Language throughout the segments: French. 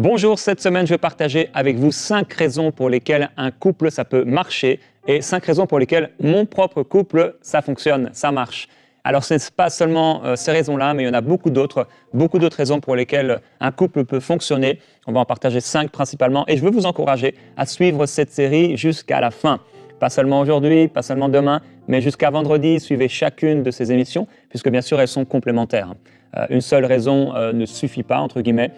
Bonjour, cette semaine, je vais partager avec vous 5 raisons pour lesquelles un couple, ça peut marcher et 5 raisons pour lesquelles mon propre couple, ça fonctionne, ça marche. Alors, ce n'est pas seulement ces raisons-là, mais il y en a beaucoup d'autres raisons pour lesquelles un couple peut fonctionner. On va en partager 5 principalement et je veux vous encourager à suivre cette série jusqu'à la fin. Pas seulement aujourd'hui, pas seulement demain, mais jusqu'à vendredi, suivez chacune de ces émissions, puisque bien sûr, elles sont complémentaires. Une seule raison ne suffit pas, entre guillemets,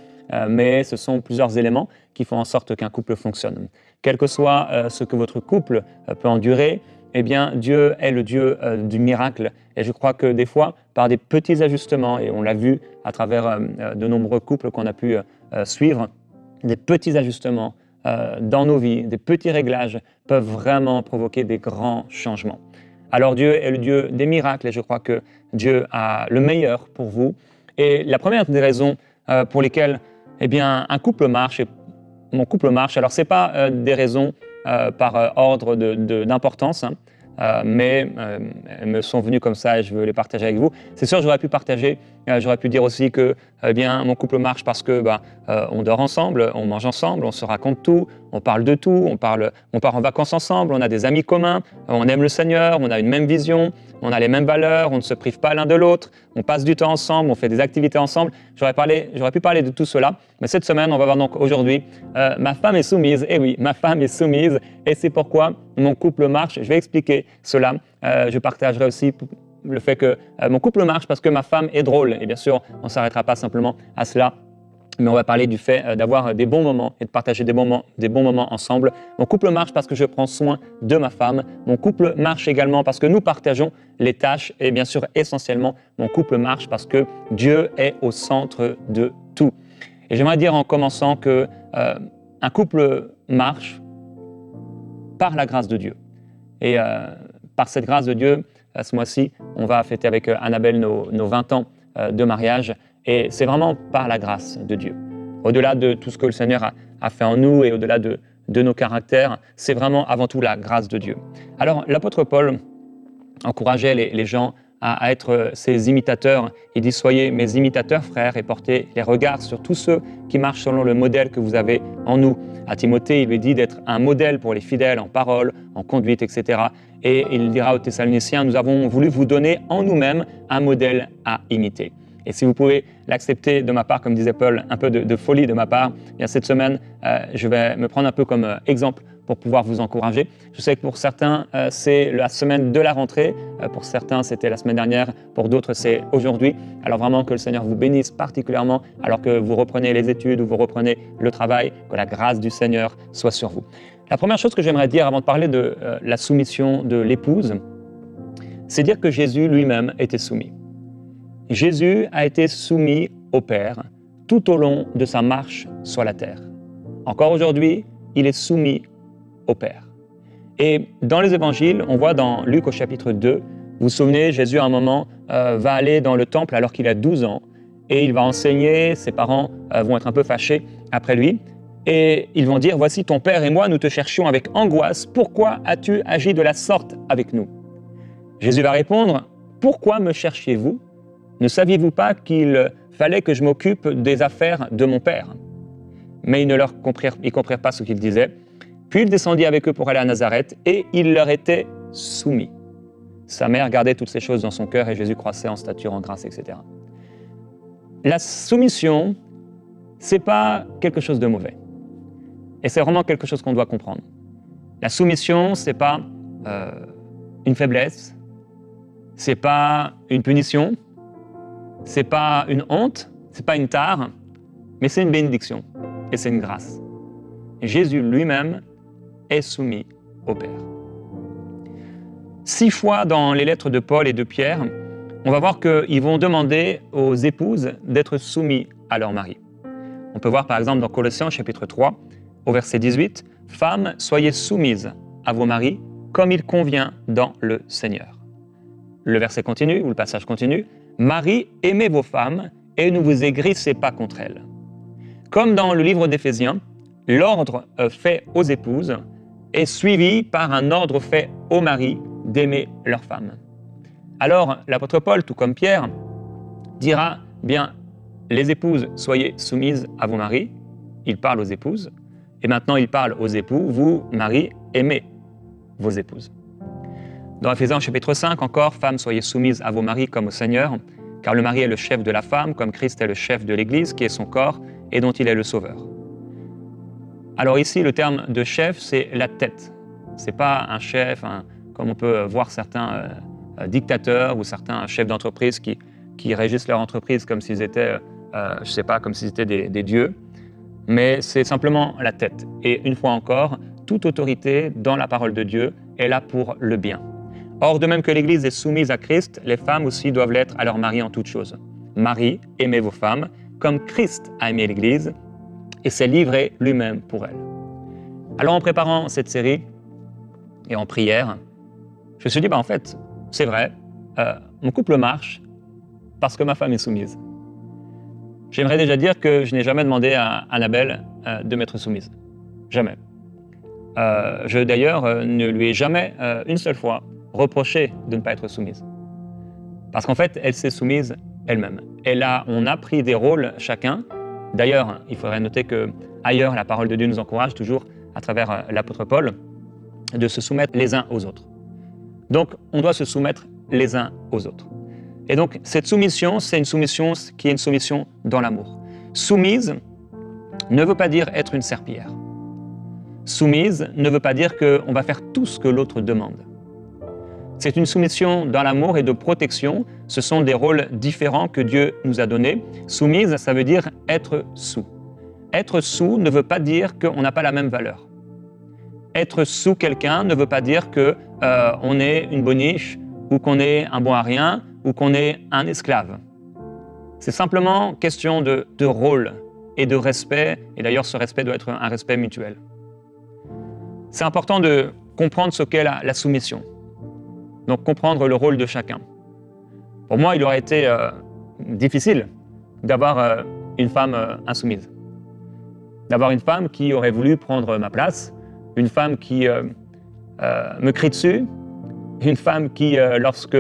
mais ce sont plusieurs éléments qui font en sorte qu'un couple fonctionne. Quel que soit ce que votre couple peut endurer, eh bien, Dieu est le Dieu du miracle. Et je crois que des fois, par des petits ajustements, et on l'a vu à travers de nombreux couples qu'on a pu suivre, des petits ajustements dans nos vies, des petits réglages peuvent vraiment provoquer des grands changements. Alors Dieu est le Dieu des miracles et je crois que Dieu a le meilleur pour vous. Et la première des raisons pour lesquelles eh bien, un couple marche, et mon couple marche, alors ce n'est pas des raisons par ordre d'importance, mais elles me sont venues comme ça et je veux les partager avec vous. C'est sûr, j'aurais pu dire aussi que eh bien, mon couple marche parce que on dort ensemble, on mange ensemble, on se raconte tout, on parle de tout, on part en vacances ensemble, on a des amis communs, on aime le Seigneur, on a une même vision, on a les mêmes valeurs, on ne se prive pas l'un de l'autre, on passe du temps ensemble, on fait des activités ensemble. J'aurais pu parler de tout cela, mais cette semaine, on va voir donc aujourd'hui, ma femme est soumise, et oui, ma femme est soumise, et c'est pourquoi mon couple marche. Je vais expliquer cela. Je partagerai aussi le fait que mon couple marche parce que ma femme est drôle. Et bien sûr, on ne s'arrêtera pas simplement à cela, mais on va parler du fait d'avoir des bons moments et de partager des bons moments ensemble. Mon couple marche parce que je prends soin de ma femme. Mon couple marche également parce que nous partageons les tâches. Et bien sûr, essentiellement, mon couple marche parce que Dieu est au centre de tout. Et j'aimerais dire en commençant que un couple marche par la grâce de Dieu. Et par cette grâce de Dieu, ce mois-ci, on va fêter avec Annabelle nos 20 ans de mariage. Et c'est vraiment par la grâce de Dieu. Au-delà de tout ce que le Seigneur a fait en nous et au-delà de nos caractères, c'est vraiment avant tout la grâce de Dieu. Alors, l'apôtre Paul encourageait les gens à être ses imitateurs. Il dit « Soyez mes imitateurs, frères, et portez les regards sur tous ceux qui marchent selon le modèle que vous avez en nous. » À Timothée, il lui dit d'être un modèle pour les fidèles en parole, en conduite, etc. Et il dira aux Thessaloniciens « Nous avons voulu vous donner en nous-mêmes un modèle à imiter. » Et si vous pouvez l'accepter de ma part, comme disait Paul, un peu de folie de ma part, eh bien cette semaine, je vais me prendre un peu comme exemple pour pouvoir vous encourager. Je sais que pour certains, c'est la semaine de la rentrée. Pour certains, c'était la semaine dernière. Pour d'autres, c'est aujourd'hui. Alors vraiment, que le Seigneur vous bénisse particulièrement alors que vous reprenez les études ou vous reprenez le travail, que la grâce du Seigneur soit sur vous. La première chose que j'aimerais dire avant de parler de la soumission de l'épouse, c'est dire que Jésus lui-même était soumis. Jésus a été soumis au Père tout au long de sa marche sur la terre. Encore aujourd'hui, il est soumis au Père. Et dans les évangiles, on voit dans Luc au chapitre 2, vous vous souvenez, Jésus à un moment va aller dans le temple alors qu'il a 12 ans et il va enseigner, ses parents vont être un peu fâchés après lui et ils vont dire « Voici ton Père et moi, nous te cherchions avec angoisse, pourquoi as-tu agi de la sorte avec nous ?» Jésus va répondre « Pourquoi me cherchiez-vous ? Ne saviez-vous pas qu'il fallait que je m'occupe des affaires de mon Père ?» Mais ils ne comprirent pas ce qu'il disait. Puis il descendit avec eux pour aller à Nazareth et il leur était soumis. Sa mère gardait toutes ces choses dans son cœur et Jésus croissait en stature, en grâce, etc. La soumission, c'est pas quelque chose de mauvais. Et c'est vraiment quelque chose qu'on doit comprendre. La soumission, c'est pas une faiblesse, c'est pas une punition, c'est pas une honte, c'est pas une tare, mais c'est une bénédiction et c'est une grâce. Et Jésus lui-même est soumis au Père. 6 fois dans les lettres de Paul et de Pierre, on va voir qu'ils vont demander aux épouses d'être soumis à leur mari. On peut voir par exemple dans Colossiens chapitre 3, au verset 18, « Femmes, soyez soumises à vos maris comme il convient dans le Seigneur. » Le verset continue, ou le passage continue, « Maris, aimez vos femmes et ne vous aigrissez pas contre elles. » Comme dans le livre d'Éphésiens, l'ordre fait aux épouses est suivi par un ordre fait aux maris d'aimer leurs femmes. Alors, l'apôtre Paul, tout comme Pierre, dira, bien, les épouses, soyez soumises à vos maris, il parle aux épouses, et maintenant il parle aux époux, vous, maris, aimez vos épouses. Dans Éphésiens chapitre 5 encore, femmes, soyez soumises à vos maris comme au Seigneur, car le mari est le chef de la femme, comme Christ est le chef de l'Église, qui est son corps et dont il est le sauveur. Alors ici, le terme de chef, c'est la tête. Ce n'est pas un chef, comme on peut voir certains dictateurs ou certains chefs d'entreprise qui régissent leur entreprise comme s'ils étaient, je ne sais pas, comme s'ils étaient des dieux. Mais c'est simplement la tête. Et une fois encore, toute autorité dans la parole de Dieu est là pour le bien. Or, de même que l'Église est soumise à Christ, les femmes aussi doivent l'être à leur mari en toutes choses. Maris, aimez vos femmes, comme Christ a aimé l'Église et s'est livré lui-même pour elle. Alors, en préparant cette série et en prière, je me suis dit, en fait, c'est vrai, mon couple marche parce que ma femme est soumise. J'aimerais déjà dire que je n'ai jamais demandé à Annabelle de m'être soumise. Jamais. Je, d'ailleurs, ne lui ai jamais, une seule fois, reproché de ne pas être soumise. Parce qu'en fait, elle s'est soumise elle-même. On a pris des rôles chacun. D'ailleurs, il faudrait noter que ailleurs, la parole de Dieu nous encourage toujours, à travers l'apôtre Paul, de se soumettre les uns aux autres. Donc, on doit se soumettre les uns aux autres. Et donc, cette soumission, c'est une soumission qui est une soumission dans l'amour. Soumise ne veut pas dire être une serpillière. Soumise ne veut pas dire qu'on va faire tout ce que l'autre demande. C'est une soumission dans l'amour et de protection. Ce sont des rôles différents que Dieu nous a donnés. Soumise, ça veut dire être sous. Être sous ne veut pas dire qu'on n'a pas la même valeur. Être sous quelqu'un ne veut pas dire qu'on est une boniche ou qu'on est un bon à rien ou qu'on est un esclave. C'est simplement question de rôle et de respect. Et d'ailleurs, ce respect doit être un respect mutuel. C'est important de comprendre ce qu'est la soumission. Donc, comprendre le rôle de chacun. Pour moi, il aurait été difficile d'avoir une femme insoumise. D'avoir une femme qui aurait voulu prendre ma place, une femme qui me crie dessus, une femme qui, lorsque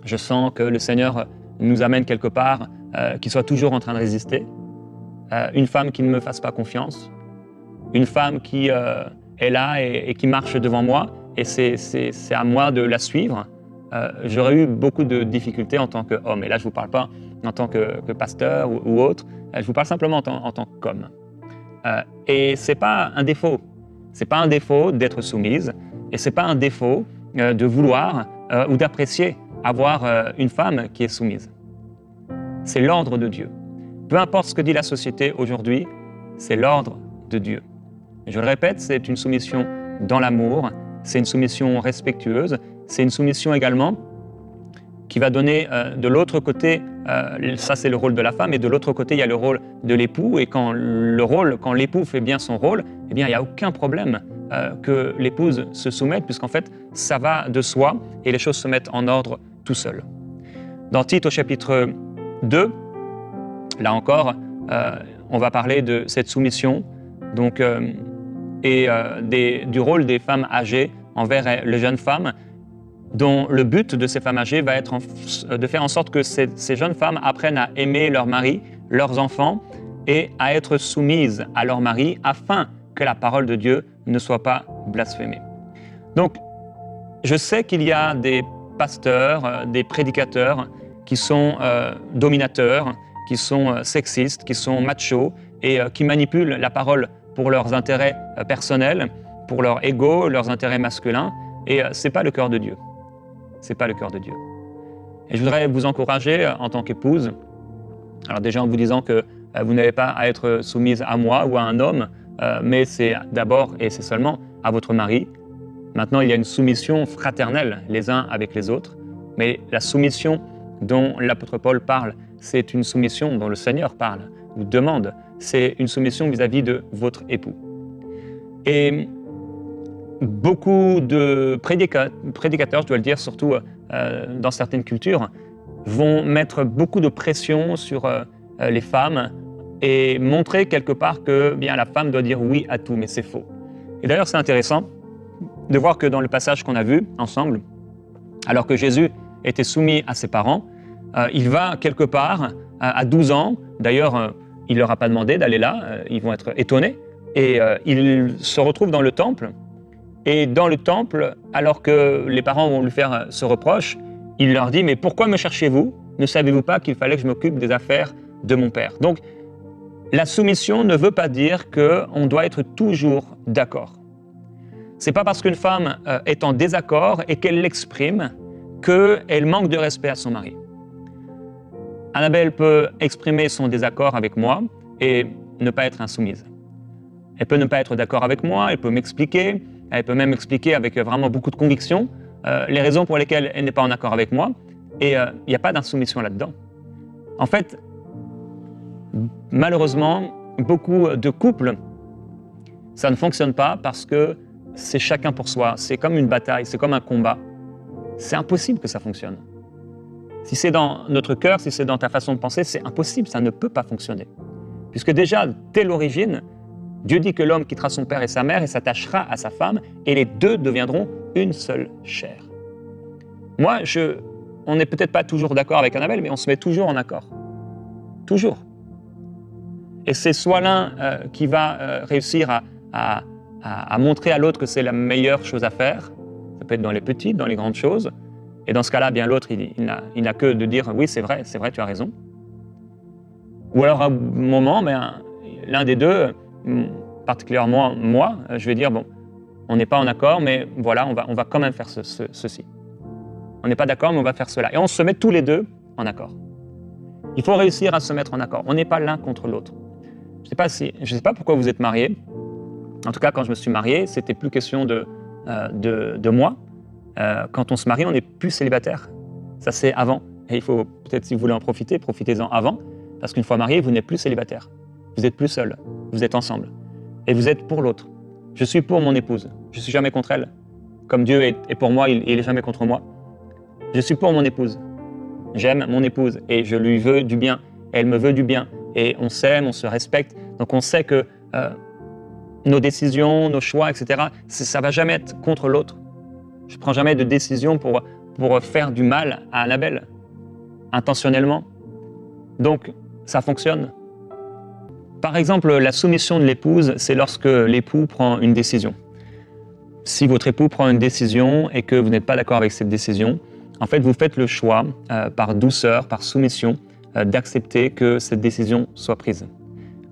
je sens que le Seigneur nous amène quelque part, qui soit toujours en train de résister, une femme qui ne me fasse pas confiance, une femme qui est là et qui marche devant moi, et c'est à moi de la suivre. J'aurais eu beaucoup de difficultés en tant qu'homme. Et là, je ne vous parle pas en tant que pasteur ou autre, je vous parle simplement en tant qu'homme. Et ce n'est pas un défaut. Ce n'est pas un défaut d'être soumise, et ce n'est pas un défaut de vouloir ou d'apprécier avoir une femme qui est soumise. C'est l'ordre de Dieu. Peu importe ce que dit la société aujourd'hui, c'est l'ordre de Dieu. Et je le répète, c'est une soumission dans l'amour, c'est une soumission respectueuse, c'est une soumission également qui va donner de l'autre côté, ça c'est le rôle de la femme, et de l'autre côté il y a le rôle de l'époux, et quand l'époux fait bien son rôle, eh bien il n'y a aucun problème que l'épouse se soumette, puisqu'en fait ça va de soi et les choses se mettent en ordre tout seul. Dans Tite au chapitre 2, là encore, on va parler de cette soumission, donc, du rôle des femmes âgées envers les jeunes femmes, dont le but de ces femmes âgées va être de faire en sorte que ces jeunes femmes apprennent à aimer leur mari, leurs enfants, et à être soumises à leur mari afin que la parole de Dieu ne soit pas blasphémée. Donc, je sais qu'il y a des pasteurs, des prédicateurs qui sont dominateurs, qui sont sexistes, qui sont machos et qui manipulent la parole pour leurs intérêts personnels, pour leur ego, leurs intérêts masculins, et ce n'est pas le cœur de Dieu. Ce n'est pas le cœur de Dieu. Et je voudrais vous encourager en tant qu'épouse, alors déjà en vous disant que vous n'avez pas à être soumise à moi ou à un homme, mais c'est d'abord et c'est seulement à votre mari. Maintenant, il y a une soumission fraternelle les uns avec les autres, mais la soumission dont l'apôtre Paul parle, c'est une soumission dont le Seigneur parle ou demande. C'est une soumission vis-à-vis de votre époux. Et beaucoup de prédicateurs, je dois le dire, surtout dans certaines cultures, vont mettre beaucoup de pression sur les femmes et montrer quelque part que bien, la femme doit dire oui à tout, mais c'est faux. Et d'ailleurs, c'est intéressant de voir que dans le passage qu'on a vu ensemble, alors que Jésus était soumis à ses parents, il va quelque part à 12 ans, d'ailleurs, il leur a pas demandé d'aller là, ils vont être étonnés. Et il se retrouve dans le temple. Et dans le temple, alors que les parents vont lui faire ce reproche, il leur dit « Mais pourquoi me cherchez-vous? Ne savez-vous pas qu'il fallait que je m'occupe des affaires de mon père ?» Donc, la soumission ne veut pas dire qu'on doit être toujours d'accord. Ce n'est pas parce qu'une femme est en désaccord et qu'elle l'exprime qu'elle manque de respect à son mari. Annabelle peut exprimer son désaccord avec moi et ne pas être insoumise. Elle peut ne pas être d'accord avec moi, elle peut m'expliquer, elle peut même expliquer avec vraiment beaucoup de conviction les raisons pour lesquelles elle n'est pas en accord avec moi, et il n'y a pas d'insoumission là-dedans. En fait, malheureusement, beaucoup de couples, ça ne fonctionne pas parce que c'est chacun pour soi, c'est comme une bataille, c'est comme un combat. C'est impossible que ça fonctionne. Si c'est dans notre cœur, si c'est dans ta façon de penser, c'est impossible, ça ne peut pas fonctionner. Puisque déjà, dès l'origine, Dieu dit que l'homme quittera son père et sa mère et s'attachera à sa femme, et les deux deviendront une seule chair. Moi, on n'est peut-être pas toujours d'accord avec Annabelle, mais on se met toujours en accord. Toujours. Et c'est soit l'un qui va réussir à montrer à l'autre que c'est la meilleure chose à faire, ça peut être dans les petites, dans les grandes choses, et dans ce cas-là, bien l'autre, il n'a que de dire « oui, c'est vrai, tu as raison ». Ou alors à un moment, l'un des deux, particulièrement moi, je vais dire « bon, on n'est pas en accord, mais voilà, on va quand même faire ceci. On n'est pas d'accord, mais on va faire cela. » Et on se met tous les deux en accord. Il faut réussir à se mettre en accord. On n'est pas l'un contre l'autre. Je ne sais pas pourquoi vous êtes mariés. En tout cas, quand je me suis marié, c'était plus question de moi. Quand on se marie, on n'est plus célibataire. Ça, c'est avant. Et il faut, peut-être si vous voulez en profiter, profitez-en avant. Parce qu'une fois marié, vous n'êtes plus célibataire. Vous n'êtes plus seul. Vous êtes ensemble. Et vous êtes pour l'autre. Je suis pour mon épouse. Je ne suis jamais contre elle. Comme Dieu est pour moi, il n'est jamais contre moi. Je suis pour mon épouse. J'aime mon épouse et je lui veux du bien. Elle me veut du bien. Et on s'aime, on se respecte. Donc on sait que nos décisions, nos choix, etc., ça ne va jamais être contre l'autre. Je ne prends jamais de décision pour faire du mal à Annabelle, intentionnellement. Donc, ça fonctionne. Par exemple, la soumission de l'épouse, c'est lorsque l'époux prend une décision. Si votre époux prend une décision et que vous n'êtes pas d'accord avec cette décision, en fait, vous faites le choix, par douceur, par soumission, d'accepter que cette décision soit prise.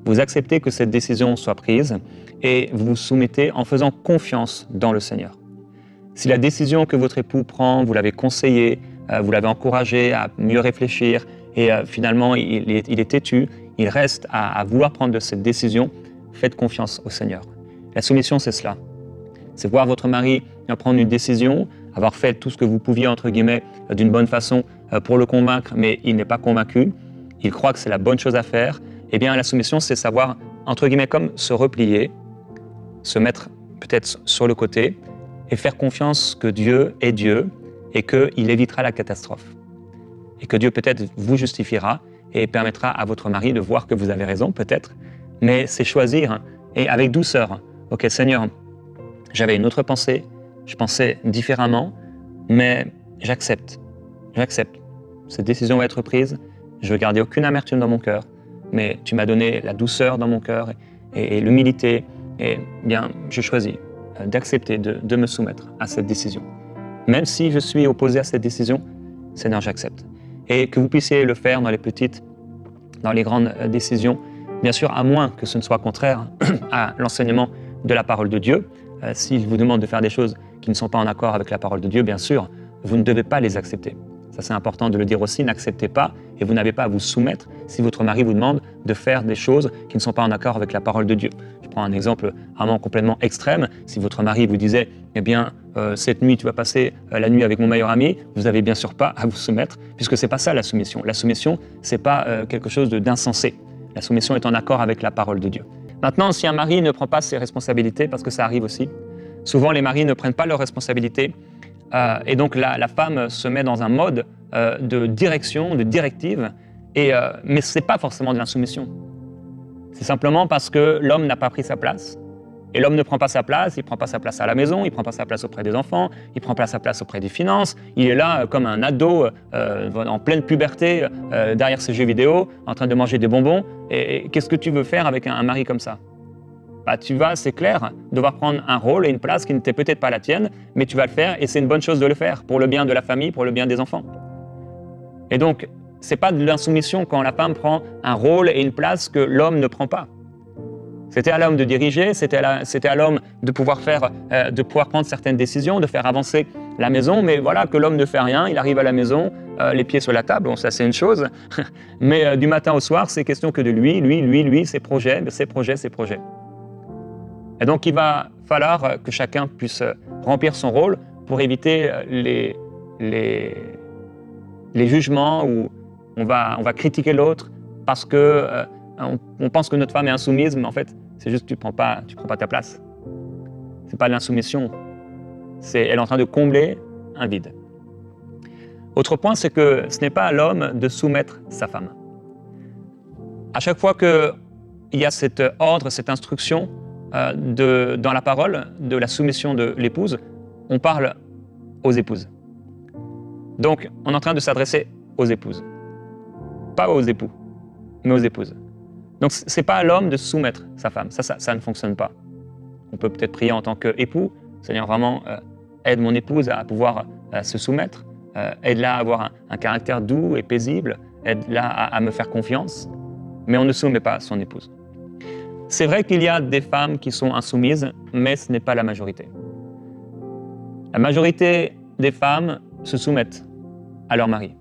Vous acceptez que cette décision soit prise et vous vous soumettez en faisant confiance dans le Seigneur. Si la décision que votre époux prend, vous l'avez conseillé, vous l'avez encouragé à mieux réfléchir et finalement il est têtu, il reste à vouloir prendre cette décision, faites confiance au Seigneur. La soumission, c'est cela. C'est voir votre mari prendre une décision, avoir fait tout ce que vous pouviez, entre guillemets, d'une bonne façon pour le convaincre, mais il n'est pas convaincu, il croit que c'est la bonne chose à faire. Eh bien, la soumission, c'est savoir, entre guillemets, comme se replier, se mettre peut-être sur le côté et faire confiance que Dieu est Dieu et qu'il évitera la catastrophe. Et que Dieu peut-être vous justifiera et permettra à votre mari de voir que vous avez raison, peut-être, mais c'est choisir et avec douceur. Ok, Seigneur, j'avais une autre pensée, je pensais différemment, mais j'accepte. Cette décision va être prise, je ne veux garder aucune amertume dans mon cœur, mais tu m'as donné la douceur dans mon cœur et l'humilité, et bien, je choisis d'accepter de me soumettre à cette décision. Même si je suis opposé à cette décision, Seigneur, j'accepte. Et que vous puissiez le faire dans les petites, dans les grandes décisions, bien sûr, à moins que ce ne soit contraire à l'enseignement de la parole de Dieu. S'il vous demande de faire des choses qui ne sont pas en accord avec la parole de Dieu, bien sûr, vous ne devez pas les accepter. Ça, c'est important de le dire aussi, n'acceptez pas et vous n'avez pas à vous soumettre si votre mari vous demande de faire des choses qui ne sont pas en accord avec la parole de Dieu. Je prends un exemple vraiment complètement extrême. Si votre mari vous disait « Eh bien, cette nuit, tu vas passer la nuit avec mon meilleur ami », vous n'avez bien sûr pas à vous soumettre, puisque ce n'est pas ça la soumission. La soumission, ce n'est pas quelque chose d'insensé. La soumission est en accord avec la parole de Dieu. Maintenant, si un mari ne prend pas ses responsabilités, parce que ça arrive aussi, souvent les maris ne prennent pas leurs responsabilités, et donc la femme se met dans un mode de direction, de directive, mais ce n'est pas forcément de l'insoumission. C'est simplement parce que l'homme n'a pas pris sa place, Et l'homme ne prend pas sa place, il ne prend pas sa place à la maison, il ne prend pas sa place auprès des enfants, il ne prend pas sa place auprès des finances. Il est là comme un ado en pleine puberté, derrière ses jeux vidéo, en train de manger des bonbons. Et qu'est-ce que tu veux faire avec un mari comme ça? Bah, tu vas, c'est clair, devoir prendre un rôle et une place qui n'était peut-être pas la tienne, mais tu vas le faire et c'est une bonne chose de le faire pour le bien de la famille, pour le bien des enfants. Et donc, ce n'est pas de l'insoumission quand la femme prend un rôle et une place que l'homme ne prend pas. C'était à l'homme de diriger, c'était à l'homme de pouvoir prendre certaines décisions, de faire avancer la maison, mais voilà, que l'homme ne fait rien, il arrive à la maison, les pieds sur la table, bon ça c'est une chose, mais du matin au soir, c'est question que de lui, ses projets. Et donc il va falloir que chacun puisse remplir son rôle pour éviter les jugements où on va critiquer l'autre parce que on pense que notre femme est insoumise, mais en fait, c'est juste que tu prends pas ta place. C'est pas de l'insoumission. Elle est en train de combler un vide. Autre point, c'est que ce n'est pas à l'homme de soumettre sa femme. À chaque fois qu'il y a cet ordre, cette instruction dans la parole de la soumission de l'épouse, on parle aux épouses. Donc, on est en train de s'adresser aux épouses. Pas aux époux, mais aux épouses. Donc, ce n'est pas à l'homme de soumettre sa femme. Ça ne fonctionne pas. On peut peut-être prier en tant qu'époux, c'est-à-dire vraiment aide mon épouse à pouvoir se soumettre, aide-la à avoir un caractère doux et paisible, aide-la à me faire confiance, mais on ne soumet pas son épouse. C'est vrai qu'il y a des femmes qui sont insoumises, mais ce n'est pas la majorité. La majorité des femmes se soumettent à leur mari,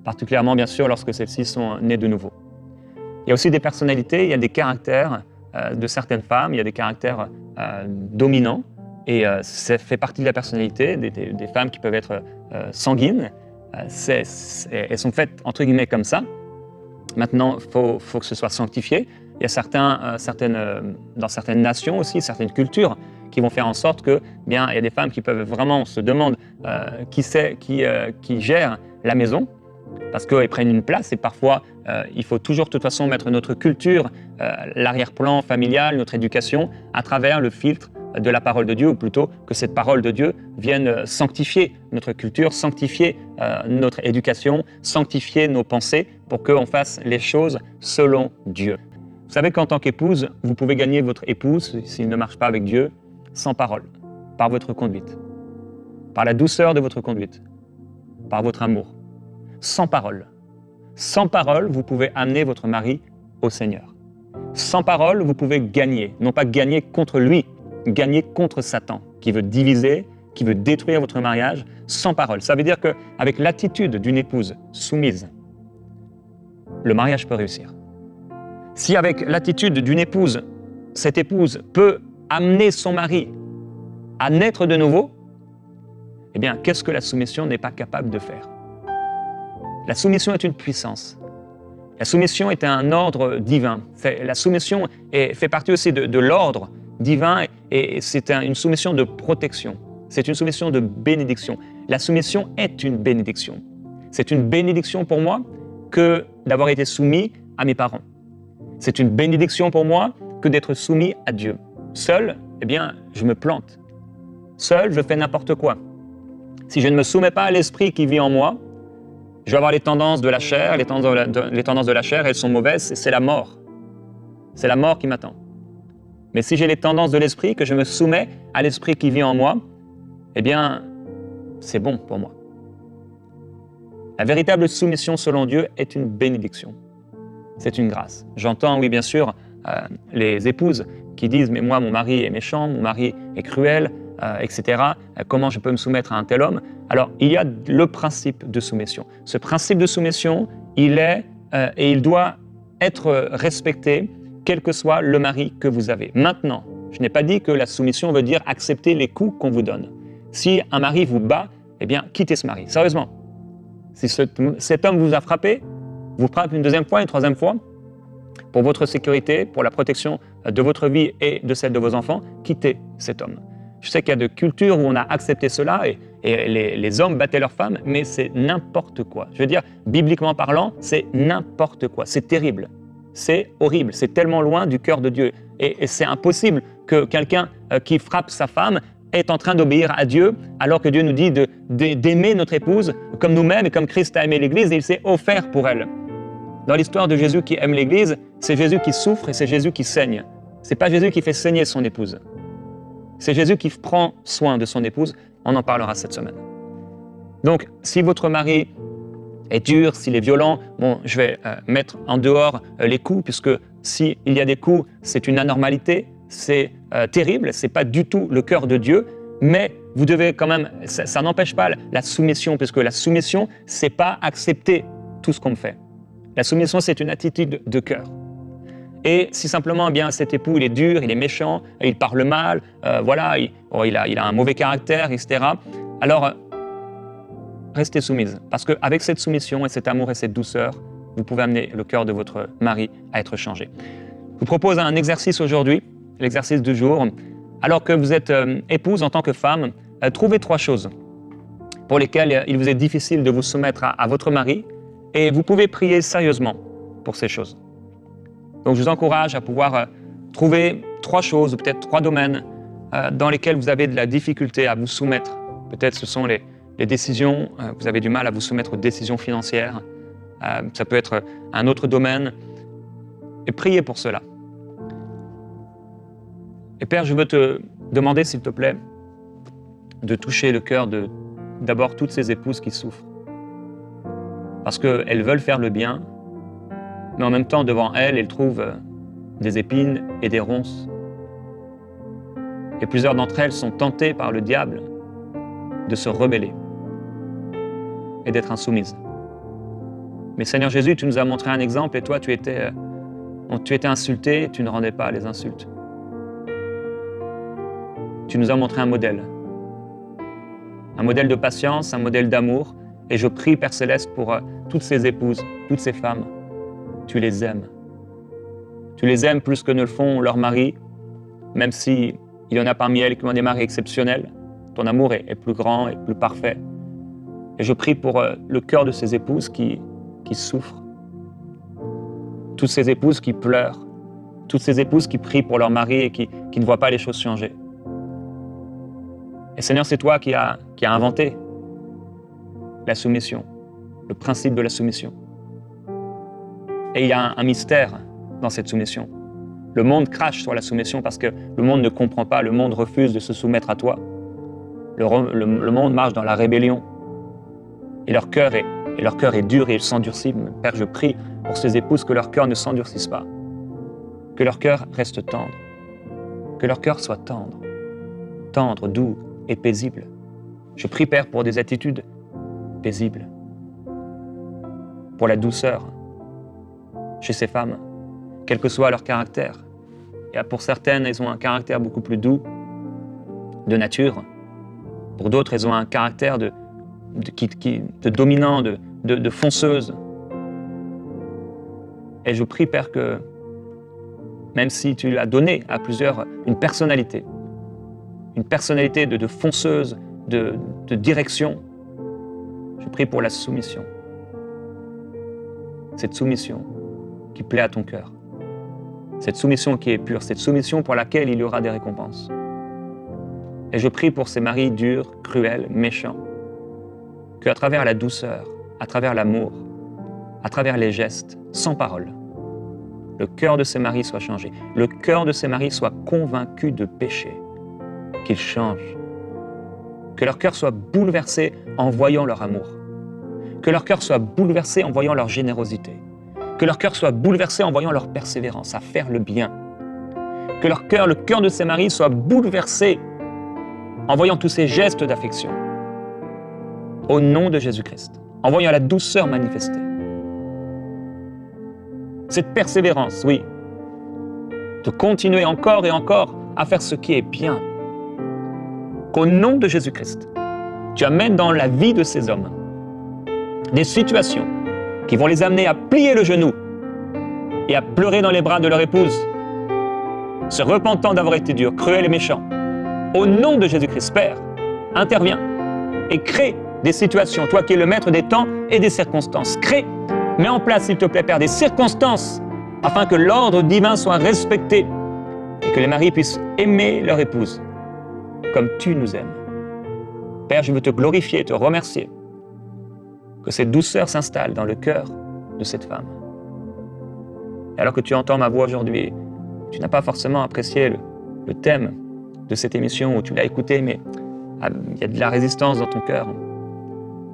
particulièrement bien sûr lorsque celles-ci sont nées de nouveau. Il y a aussi des personnalités, il y a des caractères de certaines femmes, il y a des caractères dominants, et ça fait partie de la personnalité des femmes qui peuvent être sanguines. Elles sont faites entre guillemets comme ça. Maintenant, il faut que ce soit sanctifié. Il y a dans certaines nations aussi, certaines cultures qui vont faire en sorte que, bien, il y a des femmes qui peuvent vraiment, on se demande qui gère la maison, parce qu'elles prennent une place et parfois il faut toujours de toute façon mettre notre culture, l'arrière-plan familial, notre éducation à travers le filtre de la parole de Dieu, ou plutôt que cette parole de Dieu vienne sanctifier notre culture, sanctifier notre éducation, sanctifier nos pensées pour qu'on fasse les choses selon Dieu. Vous savez qu'en tant qu'épouse, vous pouvez gagner votre épouse, s'il ne marche pas avec Dieu, sans parole, par votre conduite, par la douceur de votre conduite, par votre amour. Sans parole. Sans parole, vous pouvez amener votre mari au Seigneur. Sans parole, vous pouvez gagner, non pas gagner contre lui, gagner contre Satan, qui veut diviser, qui veut détruire votre mariage, sans parole. Ça veut dire qu'avec l'attitude d'une épouse soumise, le mariage peut réussir. Si avec l'attitude d'une épouse, cette épouse peut amener son mari à naître de nouveau, eh bien, qu'est-ce que la soumission n'est pas capable de faire? La soumission est une puissance. La soumission est un ordre divin. La soumission fait partie aussi de l'ordre divin et c'est une soumission de protection. C'est une soumission de bénédiction. La soumission est une bénédiction. C'est une bénédiction pour moi que d'avoir été soumis à mes parents. C'est une bénédiction pour moi que d'être soumis à Dieu. Seul, eh bien, je me plante. Seul, je fais n'importe quoi. Si je ne me soumets pas à l'esprit qui vit en moi, je vais avoir les tendances de la chair, les tendances de la chair, elles sont mauvaises, c'est la mort. C'est la mort qui m'attend. Mais si j'ai les tendances de l'esprit, que je me soumets à l'esprit qui vit en moi, eh bien, c'est bon pour moi. La véritable soumission selon Dieu est une bénédiction. C'est une grâce. J'entends, oui, bien sûr, les épouses qui disent « mais moi, mon mari est méchant, mon mari est cruel, etc. Comment je peux me soumettre à un tel homme ?» Alors, il y a le principe de soumission. Ce principe de soumission, il est et il doit être respecté, quel que soit le mari que vous avez. Maintenant, je n'ai pas dit que la soumission veut dire accepter les coups qu'on vous donne. Si un mari vous bat, eh bien, quittez ce mari. Sérieusement. Si cet homme vous a frappé, vous frappe une deuxième fois, une troisième fois, pour votre sécurité, pour la protection de votre vie et de celle de vos enfants, quittez cet homme. Je sais qu'il y a de cultures où on a accepté cela et les hommes battaient leurs femmes, mais c'est n'importe quoi. Je veux dire, bibliquement parlant, c'est n'importe quoi. C'est terrible. C'est horrible. C'est tellement loin du cœur de Dieu. Et c'est impossible que quelqu'un qui frappe sa femme est en train d'obéir à Dieu, alors que Dieu nous dit d'aimer notre épouse comme nous-mêmes et comme Christ a aimé l'Église et il s'est offert pour elle. Dans l'histoire de Jésus qui aime l'Église, c'est Jésus qui souffre et c'est Jésus qui saigne. C'est pas Jésus qui fait saigner son épouse. C'est Jésus qui prend soin de son épouse. On en parlera cette semaine. Donc, si votre mari est dur, s'il est violent, bon, je vais mettre en dehors les coups, puisque s'il y a des coups, c'est une anormalité, c'est terrible, c'est pas du tout le cœur de Dieu, mais vous devez quand même, ça n'empêche pas la soumission, puisque la soumission, c'est pas accepter tout ce qu'on me fait. La soumission, c'est une attitude de cœur. Et si simplement, eh bien, cet époux, il est dur, il est méchant, il parle mal, voilà, il a un mauvais caractère, etc. Alors, restez soumise. Parce qu'avec cette soumission et cet amour et cette douceur, vous pouvez amener le cœur de votre mari à être changé. Je vous propose un exercice aujourd'hui, l'exercice du jour. Alors que vous êtes épouse en tant que femme, trouvez 3 choses pour lesquelles il vous est difficile de vous soumettre à votre mari et vous pouvez prier sérieusement pour ces choses. Donc je vous encourage à pouvoir trouver 3 choses, ou peut-être 3 domaines dans lesquels vous avez de la difficulté à vous soumettre. Peut-être ce sont les décisions, vous avez du mal à vous soumettre aux décisions financières. Ça peut être un autre domaine. Et priez pour cela. Et Père, je veux te demander, s'il te plaît, de toucher le cœur d'abord toutes ces épouses qui souffrent. Parce qu'elles veulent faire le bien, mais en même temps, devant elles trouvent des épines et des ronces. Et plusieurs d'entre elles sont tentées par le diable de se rebeller et d'être insoumises. Mais Seigneur Jésus, tu nous as montré un exemple et toi, tu étais insulté, tu ne rendais pas les insultes. Tu nous as montré un modèle de patience, un modèle d'amour. Et je prie, Père Céleste, pour toutes ces épouses, toutes ces femmes. Tu les aimes. Tu les aimes plus que ne le font leurs maris, même s'il y en a parmi elles qui ont des maris exceptionnels. Ton amour est plus grand et plus parfait. Et je prie pour le cœur de ces épouses qui souffrent. Toutes ces épouses qui pleurent. Toutes ces épouses qui prient pour leur mari et qui ne voient pas les choses changer. Et Seigneur, c'est toi qui as inventé la soumission, le principe de la soumission. Et il y a un mystère dans cette soumission. Le monde crache sur la soumission parce que le monde ne comprend pas, le monde refuse de se soumettre à toi. Le monde marche dans la rébellion. Et leur cœur est dur et il s'endurcit. Père, je prie pour ces épouses que leur cœur ne s'endurcisse pas. Que leur cœur reste tendre. Que leur cœur soit tendre. Tendre, doux et paisible. Je prie, Père, pour des attitudes paisibles. Pour la douceur chez ces femmes, quel que soit leur caractère. Et pour certaines, elles ont un caractère beaucoup plus doux, de nature. Pour d'autres, elles ont un caractère de dominant, de fonceuse. Et je prie, Père, que même si tu as donné à plusieurs une personnalité de fonceuse, de direction, je prie pour la soumission. Cette soumission qui plaît à ton cœur. Cette soumission qui est pure, cette soumission pour laquelle il y aura des récompenses. Et je prie pour ces maris durs, cruels, méchants, qu'à travers la douceur, à travers l'amour, à travers les gestes, sans parole, le cœur de ces maris soit changé, le cœur de ces maris soit convaincu de péché, qu'ils changent, que leur cœur soit bouleversé en voyant leur amour, que leur cœur soit bouleversé en voyant leur générosité, que leur cœur soit bouleversé en voyant leur persévérance à faire le bien, que le cœur de ces maris soit bouleversé en voyant tous ces gestes d'affection, au nom de Jésus-Christ, en voyant la douceur manifestée. Cette persévérance, oui, de continuer encore et encore à faire ce qui est bien. Qu'au nom de Jésus-Christ, tu amènes dans la vie de ces hommes des situations qui vont les amener à plier le genou et à pleurer dans les bras de leur épouse, se repentant d'avoir été dur, cruel et méchant. Au nom de Jésus-Christ, Père, interviens et crée des situations, toi qui es le maître des temps et des circonstances. Mets en place, s'il te plaît, Père, des circonstances afin que l'ordre divin soit respecté et que les maris puissent aimer leur épouse comme tu nous aimes. Père, je veux te glorifier et te remercier que cette douceur s'installe dans le cœur de cette femme. Et alors que tu entends ma voix aujourd'hui, tu n'as pas forcément apprécié le thème de cette émission, où tu l'as écouté, mais il y a de la résistance dans ton cœur.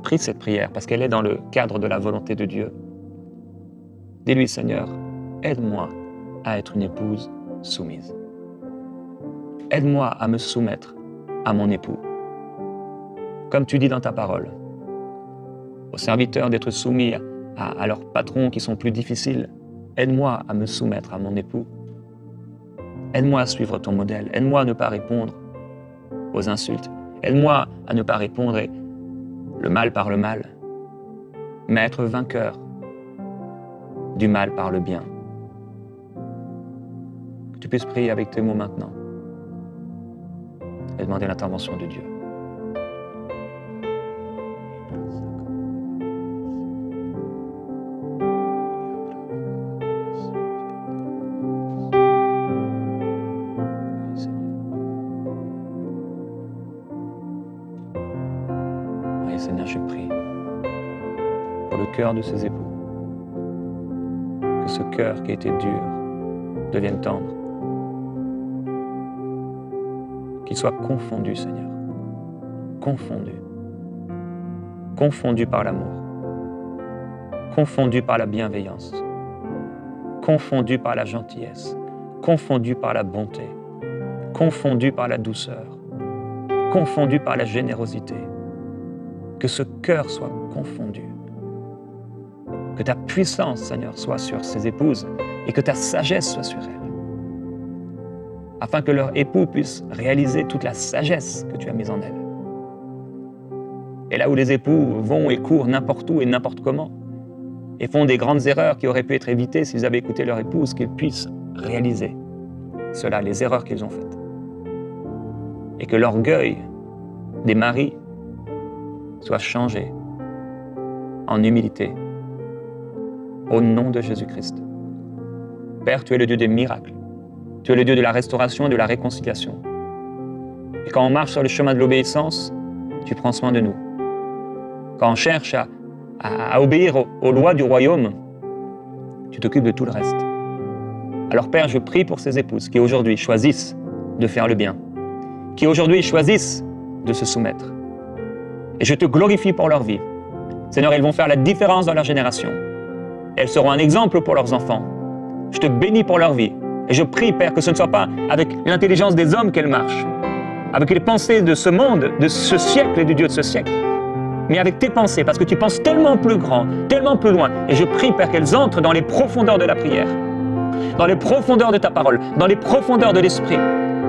Prie cette prière parce qu'elle est dans le cadre de la volonté de Dieu. Dis-lui, Seigneur, aide-moi à être une épouse soumise. Aide-moi à me soumettre à mon époux. Comme tu dis dans ta parole, aux serviteurs d'être soumis à leurs patrons qui sont plus difficiles. Aide-moi à me soumettre à mon époux. Aide-moi à suivre ton modèle. Aide-moi à ne pas répondre aux insultes. Aide-moi à ne pas répondre le mal par le mal, mais à être vainqueur du mal par le bien. Que tu puisses prier avec tes mots maintenant et demander l'intervention de Dieu. Oui, Seigneur, je prie pour le cœur de ces époux. Que ce cœur qui était dur devienne tendre. Qu'il soit confondu, Seigneur. Confondu. Confondu par l'amour. Confondu par la bienveillance. Confondu par la gentillesse. Confondu par la bonté. Confondu par la douceur. Confondu par la générosité. Que ce cœur soit confondu. Que ta puissance, Seigneur, soit sur ces épouses et que ta sagesse soit sur elles. Afin que leur époux puisse réaliser toute la sagesse que tu as mise en elles. Et là où les époux vont et courent n'importe où et n'importe comment, et font des grandes erreurs qui auraient pu être évitées s'ils avaient écouté leur épouse, qu'ils puissent réaliser cela, les erreurs qu'ils ont faites. Et que l'orgueil des maris soit changé en humilité, au nom de Jésus-Christ. Père, tu es le Dieu des miracles. Tu es le Dieu de la restauration et de la réconciliation. Et quand on marche sur le chemin de l'obéissance, tu prends soin de nous. Quand on cherche à obéir aux lois du royaume, tu t'occupes de tout le reste. Alors Père, je prie pour ces épouses qui aujourd'hui choisissent de faire le bien, qui aujourd'hui choisissent de se soumettre. Et je te glorifie pour leur vie. Seigneur, elles vont faire la différence dans leur génération. Elles seront un exemple pour leurs enfants. Je te bénis pour leur vie. Et je prie, Père, que ce ne soit pas avec l'intelligence des hommes qu'elles marchent, avec les pensées de ce monde, de ce siècle et du Dieu de ce siècle, mais avec tes pensées, parce que tu penses tellement plus grand, tellement plus loin. Et je prie, Père, qu'elles entrent dans les profondeurs de la prière, dans les profondeurs de ta parole, dans les profondeurs de l'esprit,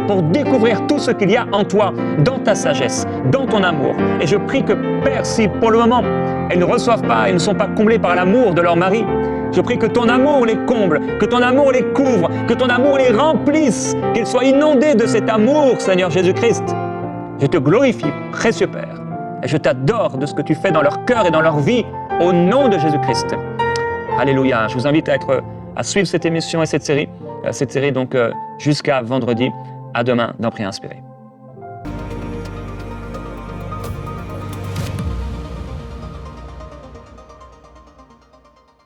pour découvrir tout ce qu'il y a en toi, dans ta sagesse, dans ton amour. Et je prie que, Père, si pour le moment, elles ne reçoivent pas, elles ne sont pas comblées par l'amour de leur mari, je prie que ton amour les comble, que ton amour les couvre, que ton amour les remplisse, qu'ils soient inondés de cet amour, Seigneur Jésus-Christ. Je te glorifie, précieux Père, et je t'adore de ce que tu fais dans leur cœur et dans leur vie, au nom de Jésus-Christ. Alléluia. Je vous invite à suivre cette émission et cette série donc jusqu'à vendredi. À demain dans Prière Inspirée.